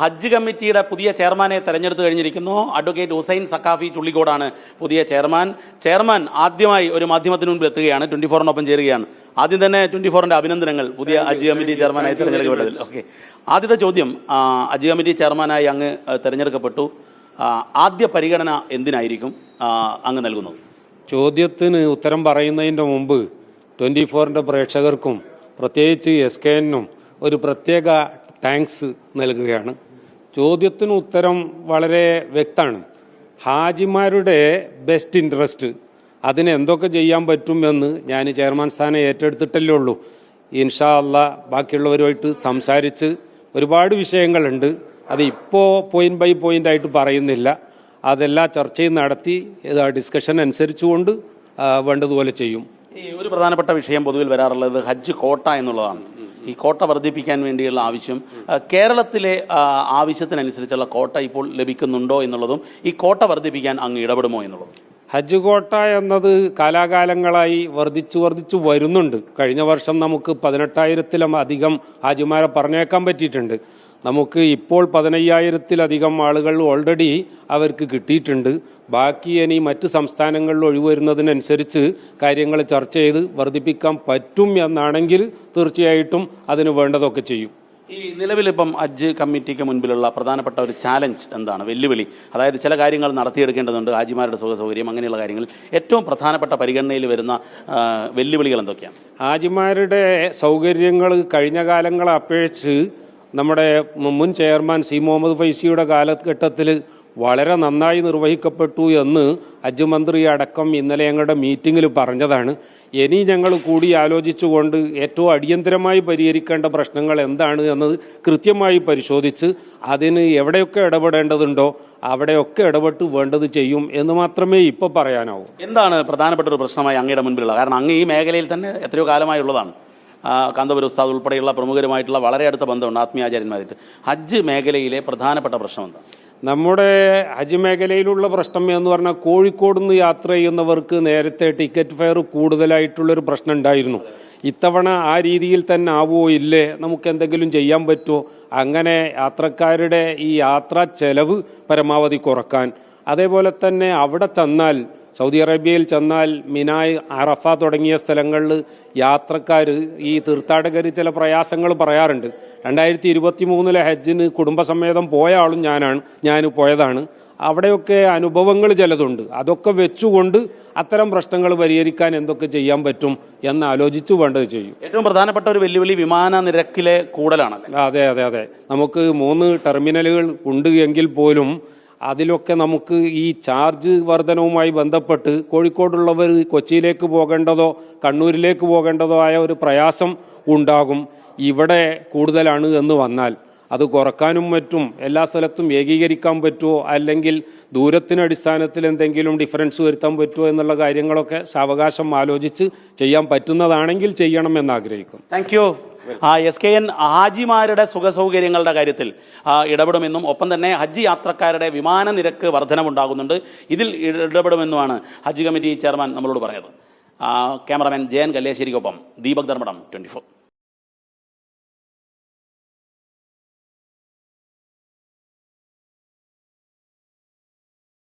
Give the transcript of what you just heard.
ഹജ്ജ് കമ്മിറ്റിയുടെ പുതിയ ചെയർമാനെ തെരഞ്ഞെടുത്ത് കഴിഞ്ഞിരിക്കുന്നു. അഡ്വക്കേറ്റ് ഹുസൈൻ സഖാഫി ചുള്ളിക്കോടാണ് പുതിയ ചെയർമാൻ ആദ്യമായി ഒരു മാധ്യമത്തിന് മുൻപിൽ എത്തുകയാണ്. 24-നൊപ്പം ചേരുകയാണ്. ആദ്യം തന്നെ 24-ന്റെ അഭിനന്ദനങ്ങൾ പുതിയ ഹജ്ജ് കമ്മിറ്റി ചെയർമാനായി തിരഞ്ഞെടുക്കപ്പെട്ടതിൽ. ഓക്കെ, ആദ്യത്തെ ചോദ്യം, ഹജ്ജ് കമ്മിറ്റി ചെയർമാനായി അങ്ങ് തിരഞ്ഞെടുക്കപ്പെട്ടു. ആദ്യ പരിഗണന എന്തിനായിരിക്കും അങ്ങ് നൽകുന്നത്? ചോദ്യത്തിന് ഉത്തരം പറയുന്നതിൻ്റെ മുമ്പ് 24-ന്റെ പ്രേക്ഷകർക്കും പ്രത്യേകിച്ച് SKN-നും ഒരു പ്രത്യേക താങ്ക്സ് നൽകുകയാണ്. ചോദ്യത്തിന് ഉത്തരം വളരെ വ്യക്തമാണ്. ഹാജിമാരുടെ ബെസ്റ്റ് ഇൻട്രസ്റ്റ്, അതിന് എന്തൊക്കെ ചെയ്യാൻ പറ്റുമെന്ന് ഞാൻ ചെയർമാൻ സ്ഥാനം ഏറ്റെടുത്തിട്ടല്ലേ ഉള്ളൂ. ഇൻഷാ അല്ലാഹ് ബാക്കിയുള്ളവരുമായിട്ട് സംസാരിച്ച് ഒരുപാട് വിഷയങ്ങളുണ്ട്. അത് ഇപ്പോൾ പോയിന്റ് ബൈ പോയിന്റ് ആയിട്ട് പറയുന്നില്ല. അതെല്ലാം ചർച്ചയും നടത്തി ഡിസ്കഷൻ അനുസരിച്ചുകൊണ്ട് വേണ്ടതുപോലെ ചെയ്യും. ഈ ഒരു പ്രധാനപ്പെട്ട വിഷയം പൊതുവിൽ വരാറുള്ളത് ഹജ്ജ് കോട്ട എന്നുള്ളതാണ്. ഈ കോട്ട വർദ്ധിപ്പിക്കാൻ വേണ്ടിയുള്ള ആവശ്യം, കേരളത്തിലെ ആവശ്യത്തിനനുസരിച്ചുള്ള കോട്ട ഇപ്പോൾ ലഭിക്കുന്നുണ്ടോ എന്നുള്ളതും, ഈ കോട്ട വർദ്ധിപ്പിക്കാൻ അങ്ങ് ഇടപെടുമോ എന്നുള്ളതും. ഹജ്ജ് കോട്ട എന്നത് കാലാകാലങ്ങളായി വർദ്ധിച്ചു വരുന്നുണ്ട്. കഴിഞ്ഞ വർഷം നമുക്ക് 18,000-ത്തിലധികം ഹാജിമാരെ പറഞ്ഞേക്കാൻ പറ്റിയിട്ടുണ്ട്. നമുക്ക് ഇപ്പോൾ 15,000-ത്തിലധികം ആളുകൾ ഓൾറെഡി അവർക്ക് കിട്ടിയിട്ടുണ്ട്. ബാക്കി ഇനി മറ്റ് സംസ്ഥാനങ്ങളിൽ ഒഴിവ് വരുന്നതിനനുസരിച്ച് കാര്യങ്ങൾ ചർച്ച ചെയ്ത് വർദ്ധിപ്പിക്കാൻ പറ്റും എന്നാണെങ്കിൽ തീർച്ചയായിട്ടും അതിന് വേണ്ടതൊക്കെ ചെയ്യും. ഈ നിലവിലിപ്പം ഹജ്ജ് കമ്മിറ്റിക്ക് മുൻപിലുള്ള പ്രധാനപ്പെട്ട ഒരു ചാലഞ്ച് എന്താണ്, വെല്ലുവിളി? അതായത് ചില കാര്യങ്ങൾ നടത്തിയെടുക്കേണ്ടതുണ്ട്, ഹാജിമാരുടെ സുഖസൗകര്യം, അങ്ങനെയുള്ള കാര്യങ്ങൾ. ഏറ്റവും പ്രധാനപ്പെട്ട പരിഗണനയിൽ വരുന്ന വെല്ലുവിളികൾ എന്തൊക്കെയാണ്? ഹാജിമാരുടെ സൗകര്യങ്ങൾ കഴിഞ്ഞ കാലങ്ങളെ അപേക്ഷിച്ച് നമ്മുടെ മുൻ ചെയർമാൻ സി മുഹമ്മദ് ഫൈസിയുടെ കാലഘട്ടത്തിൽ വളരെ നന്നായി നിർവഹിക്കപ്പെട്ടു എന്ന് ഹജ്ജ് മന്ത്രി അടക്കം ഇന്നലെ ഞങ്ങളുടെ മീറ്റിങ്ങിൽ പറഞ്ഞതാണ്. ഇനി ഞങ്ങൾ കൂടി ആലോചിച്ചുകൊണ്ട് ഏറ്റവും അടിയന്തരമായി പരിഹരിക്കേണ്ട പ്രശ്നങ്ങൾ എന്താണ് എന്നത് കൃത്യമായി പരിശോധിച്ച് അതിന് എവിടെയൊക്കെ ഇടപെടേണ്ടതുണ്ടോ അവിടെയൊക്കെ ഇടപെട്ട് വേണ്ടത് ചെയ്യും എന്ന് മാത്രമേ ഇപ്പോൾ പറയാനാവൂ. എന്താണ് പ്രധാനപ്പെട്ട ഒരു പ്രശ്നമായി അങ്ങയുടെ മുൻപിലുള്ളത്? കാരണം അങ്ങ് ഈ മേഖലയിൽ തന്നെ എത്രയോ കാലമായുള്ളതാണ്. കാന്തപുര ഉസ്താദ് ഉൾപ്പെടെയുള്ള പ്രമുഖരുമായിട്ടുള്ള വളരെ അടുത്ത ബന്ധമുണ്ട്, ആത്മീയാചാര്യന്മാരായിട്ട്. ഹജ്ജ് മേഖലയിലെ പ്രധാനപ്പെട്ട പ്രശ്നം എന്താണ്? നമ്മുടെ ഹജ്ജ് മേഖലയിലുള്ള പ്രശ്നം എന്ന് പറഞ്ഞാൽ കോഴിക്കോട് നിന്ന് യാത്ര ചെയ്യുന്നവർക്ക് നേരത്തെ ടിക്കറ്റ് ഫെയർ കൂടുതലായിട്ടുള്ളൊരു പ്രശ്നം ഉണ്ടായിരുന്നു. ഇത്തവണ ആ രീതിയിൽ തന്നെ ആവുമോ ഇല്ലേ, നമുക്ക് എന്തെങ്കിലും ചെയ്യാൻ പറ്റുമോ? അങ്ങനെ യാത്രക്കാരുടെ ഈ യാത്രാ ചെലവ് പരമാവധി കുറക്കാൻ, അതേപോലെ തന്നെ അവിടെ ചെന്നാൽ സൗദി അറേബ്യയിൽ ചെന്നാൽ മിനായ്, അറഫ തുടങ്ങിയ സ്ഥലങ്ങളിൽ യാത്രക്കാർ ഈ തീർത്ഥാടകർ ചില പ്രയാസങ്ങൾ പറയാറുണ്ട്. 2023 ഹജ്ജിന് കുടുംബസമേതം പോയ ആളും ഞാൻ പോയതാണ്. അവിടെയൊക്കെ അനുഭവങ്ങൾ ചിലതുണ്ട്. അതൊക്കെ വെച്ചുകൊണ്ട് അത്തരം പ്രശ്നങ്ങൾ പരിഹരിക്കാൻ എന്തൊക്കെ ചെയ്യാൻ പറ്റും എന്നാലോചിച്ച് വേണ്ടത് ചെയ്യും. ഏറ്റവും പ്രധാനപ്പെട്ട ഒരു വെല്ലുവിളി വിമാന നിരക്കിലെ കൂടലാണ്. അതെ. നമുക്ക് 3 ടെർമിനലുകൾ ഉണ്ട് എങ്കിൽ പോലും അതിലൊക്കെ നമുക്ക് ഈ ചാർജ് വർധനവുമായി ബന്ധപ്പെട്ട് കോഴിക്കോടുള്ളവർ കൊച്ചിയിലേക്ക് പോകേണ്ടതോ കണ്ണൂരിലേക്ക് പോകേണ്ടതോ ആയ ഒരു പ്രയാസം ഉണ്ടാകും. ഇവിടെ കൂടുതലാണ് എന്ന് വന്നാൽ അത് കുറക്കാനും മറ്റും എല്ലാ സ്ഥലത്തും ഏകീകരിക്കാൻ പറ്റുമോ, അല്ലെങ്കിൽ ദൂരത്തിന് അടിസ്ഥാനത്തിൽ എന്തെങ്കിലും ഡിഫറൻസ് വരുത്താൻ പറ്റുമോ എന്നുള്ള കാര്യങ്ങളൊക്കെ സാവകാശം ആലോചിച്ച് ചെയ്യാൻ പറ്റുന്നതാണെങ്കിൽ ചെയ്യണമെന്ന് ആഗ്രഹിക്കും. Thank you. SKN ഹാജിമാരുടെ സുഖസൗകര്യങ്ങളുടെ കാര്യത്തിൽ ഇടപെടുമെന്നും ഒപ്പം തന്നെ ഹജ്ജ് യാത്രക്കാരുടെ വിമാന നിരക്ക് വർധനവുണ്ടാകുന്നുണ്ട്, ഇതിൽ ഇടപെടുമെന്നുമാണ് ഹജ്ജ് കമ്മിറ്റി ചെയർമാൻ നമ്മളോട് പറഞ്ഞത്. ക്യാമറാമാൻ ജയൻ കല്യാശ്ശേരിക്കൊപ്പം ദീപക് ധർമ്മടം, 24.